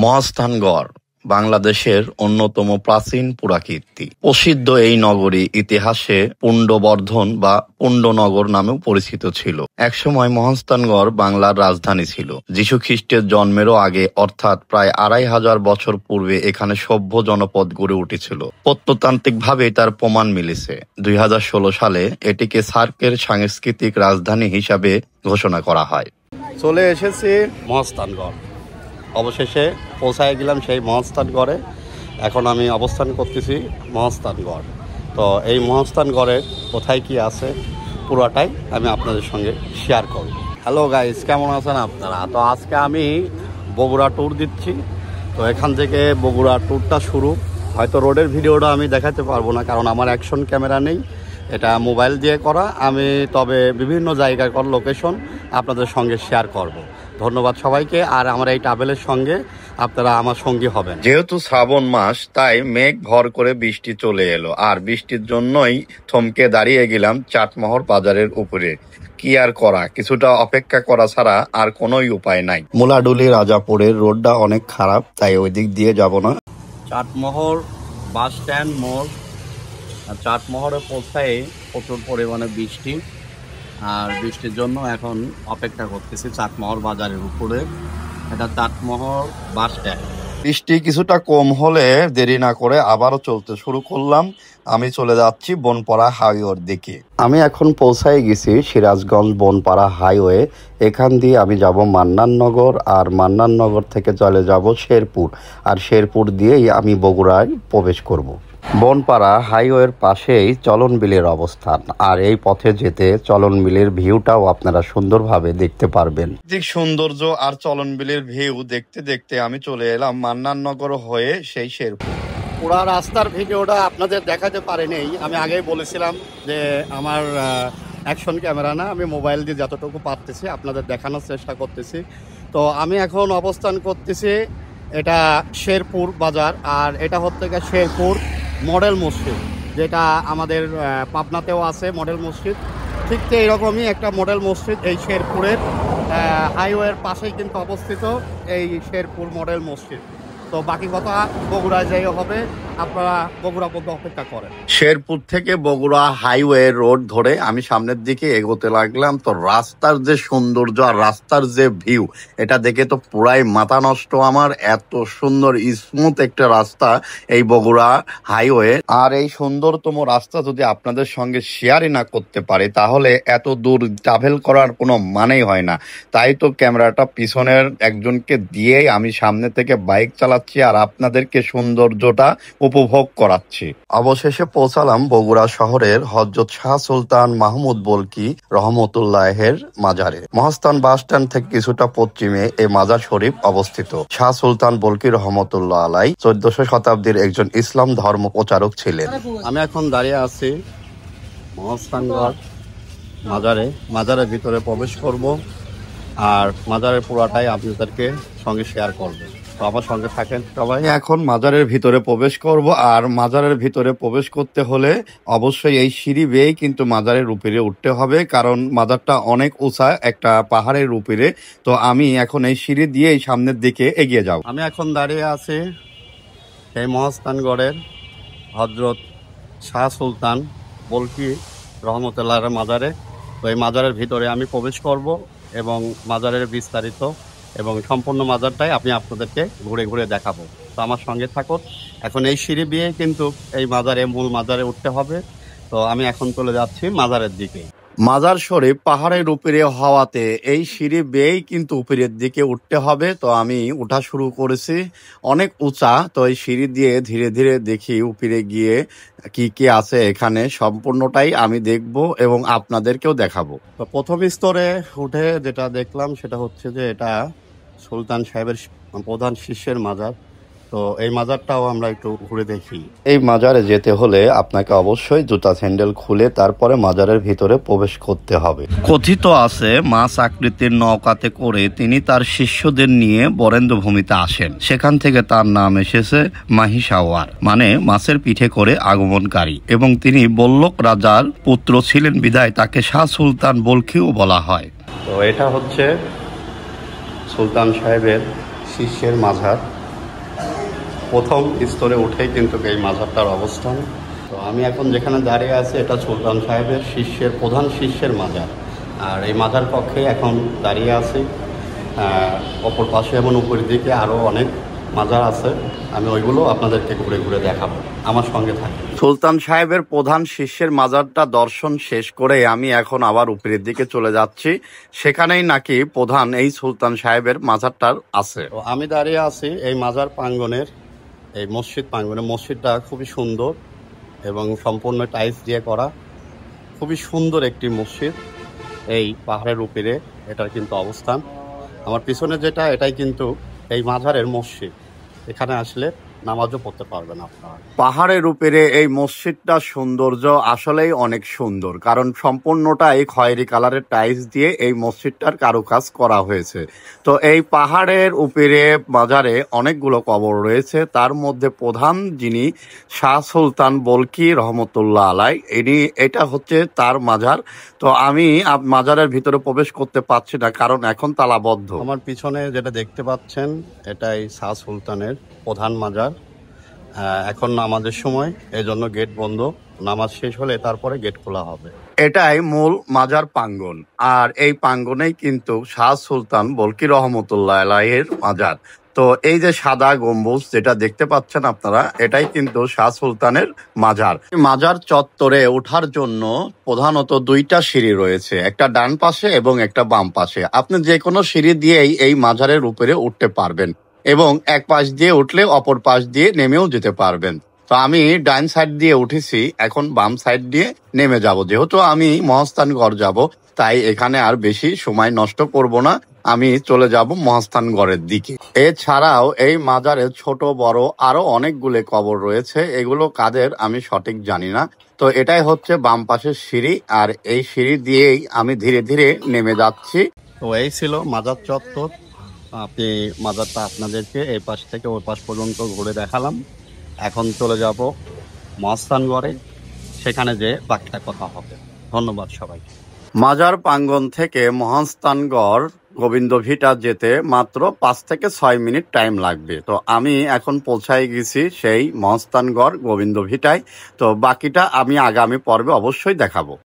মহাস্থানগড় বাংলাদেশের অন্যতম প্রাচীন পুরাকীর্তি। প্রসিদ্ধ এই নগরী ইতিহাসে পুণ্ড্যবর্ধন বা পুণ্ড্যনগর নামেও পরিচিত ছিল। একসময় মহাস্থানগড় বাংলার রাজধানী ছিল। যীশু খ্রিস্টের জন্মেরও আগে অর্থাৎ প্রায় ২৫০০ বছর পূর্বে এখানে সভ্য জনপদ গড়ে উঠেছিল। প্রত্নতান্ত্রিকভাবে তার প্রমাণ মিলেছে। ২০১৬ সালে এটিকে সার্কের সাংস্কৃতিক রাজধানী হিসাবে ঘোষণা করা হয়। চলে এসেছি মহাস্থানগড়। অবশেষে পৌঁছায় গেলাম সেই মহাস্থানগড়ে। এখন আমি অবস্থান করতেছি মহাস্থানগড়। তো এই মহাস্থানগড়ের কোথায় কি আছে পুরোটাই আমি আপনাদের সঙ্গে শেয়ার করব। হ্যালো গাইস, কেমন আছেন আপনারা? তো আজকে আমি বগুড়া ট্যুর দিচ্ছি। তো এখান থেকে বগুড়া ট্যুরটা শুরু। হয়তো রোডের ভিডিওটা আমি দেখাতে পারবো না, কারণ আমার অ্যাকশন ক্যামেরা নেই, এটা মোবাইল দিয়ে করা। আমি তবে বিভিন্ন জায়গার লোকেশন আপনাদের সঙ্গে শেয়ার করব। ধন্যবাদ সবাইকে। আর আমার এই ট্রাভেলের সঙ্গে আপনারা আমার সঙ্গী হবেন। যেহেতু শ্রাবণ মাস, তাই মেঘ ভর করে বৃষ্টি চলে এলো, আর বৃষ্টির জন্যই থমকে দাঁড়িয়ে গেলাম চাটমোহর বাজারের উপরে। কি আর করা, কিছুটা অপেক্ষা করা ছাড়া আর কোনোই উপায় নাই। মুলাডুলি রাজাপুরের রোডটা অনেক খারাপ, তাই ওই দিক দিয়ে যাব না। চাটমোহর বাস স্ট্যান্ড মোড়। চাটমোহরে পৌঁছায় প্রচুর পরিমাণে বৃষ্টি, আর বৃষ্টির জন্য এখন অপেক্ষা করতেছি চাটমোহর বাজারের উপরে। এটা চাটমোহর বাস স্ট্যান্ড। বৃষ্টি কিছুটা কম হলে দেরি না করে আবারও চলতে শুরু করলাম। আমি চলে যাচ্ছি বনপাড়া হাইওয়ের দিকে। আমি এখন পৌঁছায় গেছি সিরাজগঞ্জ বনপাড়া হাইওয়ে। এখান দিয়ে আমি যাব মান্নাননগর, আর মান্নাননগর থেকে চলে যাব শেরপুর, আর শেরপুর দিয়েই আমি বগুড়ায় প্রবেশ করব। বনপাড়া হাইওয়ের পাশেই চলনবিলের অবস্থান, আর এই পথে যেতে চলনবিলের ভিউটাও আপনারা সুন্দরভাবে দেখতে পারবেন। ঠিক সৌন্দর্য আর চলনবিলের ভিউ দেখতে দেখতে আমি চলে এলাম মান্নাননগর হয়ে সেই শেরপুর। পুরা রাস্তার ভিডিওটা আপনাদের দেখাতে পারিনি। আমি আগেই বলেছিলাম যে আমার অ্যাকশন ক্যামেরা না, আমি মোবাইল দিয়ে যতটুকু পারতেছি আপনাদের দেখানোর চেষ্টা করতেছি। তো আমি এখন অবস্থান করতেছি, এটা শেরপুর বাজার, আর এটা হচ্ছে শেরপুর মডেল মসজিদ, যেটা আমাদের পাবনাতেও আছে মডেল মসজিদ। ঠিক এইরকমই একটা মডেল মসজিদ এই শেরপুরের হাইওয়ের পাশেই কিন্তু অবস্থিত এই শেরপুর মডেল মসজিদ। তো বাকি কথা বগুড়ায় যাই হবে, আপনারা বগুড়া পর্যন্ত অপেক্ষা করেন। শেরপুর থেকে বগুড়া হাইওয়ে রোড ধরে আমি সামনের দিকে এগোতে লাগলাম। তো রাস্তার যে সৌন্দর্য আর রাস্তার যে ভিউ, এটা দেখে তো পুরাই মাথা নষ্ট আমার। এত সুন্দর স্মুথ একটা রাস্তা এই বগুড়া হাইওয়ে। আর এই সুন্দরতম রাস্তা যদি আপনাদের সঙ্গে শেয়ারই না করতে পারে, তাহলে এত দূর ট্রাভেল করার কোনো মানেই হয় না। তাই তো ক্যামেরাটা পিছনের একজনকে দিয়েই আমি সামনে থেকে বাইক চালাচ্ছি আর আপনাদেরকে সৌন্দর্যটা উপভোগ করাচ্ছি। অবশেষে পৌঁছালাম বগুড়া শহরের হযরত শাহ সুলতান মাহমুদ বলকি রহমতুল্লাহের মাজারে। মহাস্থান বাস স্ট্যান্ড থেকে কিছুটা পশ্চিমে এই মাজার শরীফ অবস্থিত। শাহ সুলতান বলকি রহমতুল্লাহ আলাই 1400 শতাব্দীর একজন ইসলাম ধর্ম প্রচারক ছিলেন। আমি এখন দাঁড়িয়ে আছি মহাস্থানগড় মাজারে। মাজারের ভিতরে প্রবেশ করব, আর মাজারের পুরাটাই আপনাদেরকে সঙ্গে শেয়ার করব। তো আমার সঙ্গে থাকেন সবাই। এখন মাজারের ভিতরে প্রবেশ করব, আর মাজারের ভিতরে প্রবেশ করতে হলে অবশ্যই এই সিঁড়ি বেয়েই কিন্তু মাজারের উপরে উঠতে হবে, কারণ মাজারটা অনেক উঁচা একটা পাহাড়ের উপরে। তো আমি এখন এই সিঁড়ি দিয়েই সামনের দিকে এগিয়ে যাব। আমি এখন দাঁড়িয়ে আছি এই মহাস্থানগড়ের হযরত শাহ সুলতান বলকি রহমতুল্লাহের মাজারে। তো এই মাজারের ভিতরে আমি প্রবেশ করব এবং মাজারের বিস্তারিত এবং সম্পূর্ণ মাজারটাই আমি আপনাদেরকে ঘুরে ঘুরে দেখাবো। তো আমার সঙ্গে থাকুন। এখন এই সিঁড়ি দিয়ে কিন্তু এই মাজারে, মূল মাজারে উঠতে হবে। তো আমি এখন চলে যাচ্ছি মাজারের দিকে। মাজার শরীফ পাহাড়ের উপরে হওয়াতে এই সিঁড়ি বেয়েই কিন্তু উপরের দিকে উঠতে হবে। তো আমি উঠা শুরু করেছি, অনেক উঁচা। তো এই সিঁড়ি দিয়ে ধীরে ধীরে দেখি উপরে গিয়ে কি কি আছে এখানে, সম্পূর্ণটাই আমি দেখব এবং আপনাদেরকেও দেখাবো। তো প্রথম স্তরে উঠে যেটা দেখলাম সেটা হচ্ছে যে এটা সুলতান সাহেবের প্রধান শিষ্যের মাজার। তো এই মাজারটাও আমরা একটু ঘুরে দেখি। এই মাজারে যেতে হলে আপনাকে অবশ্যই জুতা স্যান্ডেল খুলে তারপরে মাজারের ভিতরে প্রবেশ করতে হবে। কথিত আছে মাছ আকৃতির নৌকাতে করে তিনি তার শিষ্যদের নিয়ে বরেন্দ্র ভূমিতে আসেন। সেখান থেকে তার নাম এসেছে মাহিসাওয়ার, মানে মাছের পিঠে করে আগমনকারী। এবং তিনি বল্লক রাজার পুত্র ছিলেন বিধায় তাকে শাহ সুলতান বলকিও বলা হয়। তো এটা হচ্ছে সুলতান সাহেবের শিষ্যের মাজার। প্রথম স্তরে উঠেই কিন্তু এই মাজারটার অবস্থান। তো আমি এখন যেখানে দাঁড়িয়ে আছি এটা সুলতান সাহেবের প্রধান শিষ্যের মাজার। আর এই মাজার কক্ষে এখন দাঁড়িয়ে আছি। অপর পাশে এবং উপরের দিকে আরও অনেক মাজার আছে, আমি ওইগুলো আপনাদেরকে ঘুরে ঘুরে দেখাবো, আমার সঙ্গে থাকি। সুলতান সাহেবের প্রধান শিষ্যের মাজারটা দর্শন শেষ করে আমি এখন আবার উপরের দিকে চলে যাচ্ছি, সেখানেই নাকি প্রধান এই সুলতান সাহেবের মাজারটার আছে। তো আমি দাঁড়িয়ে আছি এই মাজার প্রাঙ্গণের, এই মসজিদ প্রাঙ্গণে। মসজিদটা খুবই সুন্দর এবং সম্পূর্ণ টাইলস দিয়ে করা, খুবই সুন্দর একটি মসজিদ। এই পাহাড়ের উপরে এটার কিন্তু অবস্থান। আমার পিছনে যেটা, এটাই কিন্তু এই মাজারের মসজিদ। এখানে আসলে নামাজও পড়তে পারবেন আপনারা। পাহাড়ের উপরে এই মসজিদটা সৌন্দর্য আসলেই অনেক সুন্দর, কারণ সম্পূর্ণটাই খয়েরি কালারের টাইলস দিয়ে এই মসজিদটার কারুকাজ করা হয়েছে। তো এই পাহাড়ের উপরে মাজারে অনেকগুলো কবর রয়েছে, তার মধ্যে প্রধান যিনি শাহ সুলতান বলকি রহমতুল্লাহ আলাই, এটা হচ্ছে তার মাজার। তো আমি মাজারের ভিতরে প্রবেশ করতে পারছি না, কারণ এখন তালাবদ্ধ। আমার পিছনে যেটা দেখতে পাচ্ছেন এটাই শাহ সুলতানের প্রধান মাজার। এখন নামাজের সময়, এই জন্য গেট বন্ধ। নামাজ শেষ হলে তারপরে গেট খোলা হবে। এটাই মূল মাজার প্রাঙ্গণ, আর এই প্রাঙ্গণেই কিন্তু শাহ সুলতান বলকি রহমতুল্লাহ আলাইহির মাজার। তো এই যে সাদা গম্বুজ যেটা দেখতে পাচ্ছেন আপনারা, এটাই কিন্তু শাহ সুলতানের মাজার। মাজার চত্বরে ওঠার জন্য প্রধানত দুইটা সিঁড়ি রয়েছে, একটা ডান পাশে এবং একটা বাম পাশে। আপনি যে কোনো সিঁড়ি দিয়েই এই মাজারের উপরে উঠতে পারবেন, এবং এক পাশ দিয়ে উঠলে অপর পাশ দিয়ে নেমেও যেতে পারবেন। তো আমি ডান সাইড দিয়ে উঠেছি, এখন বাম সাইড দিয়ে নেমে যাব। যেহেতু আমি মহাস্থানগড় যাব, তাই এখানে আর বেশি সময় নষ্ট করব না, আমি চলে যাব মহাস্থানগড়ের দিকে। এছাড়াও এই মাজারে ছোট বড় আরো অনেকগুলো কবর রয়েছে, এগুলো কাদের আমি সঠিক জানি না। তো এটাই হচ্ছে বাম পাশের সিঁড়ি, আর এই সিঁড়ি দিয়েই আমি ধীরে ধীরে নেমে যাচ্ছি। তো এই ছিল মাজার চত্বর। আপনি মাজারটা আপনাদেরকে এই পাশ থেকে ওই পাশ পর্যন্ত ঘুরে দেখালাম। এখন চলে যাব মহাস্থানগড়ে, সেখানে যে বাকিটা কথা হবে। ধন্যবাদ সবাইকে। মাজার প্রাঙ্গণ থেকে মহাস্থানগড় গোবিন্দ ভিটা যেতে মাত্র 5 থেকে 6 মিনিট টাইম লাগবে। তো আমি এখন পৌঁছায় গেছি সেই মহাস্থানগড় গোবিন্দ ভিটায়। তো বাকিটা আমি আগামী পর্বে অবশ্যই দেখাবো।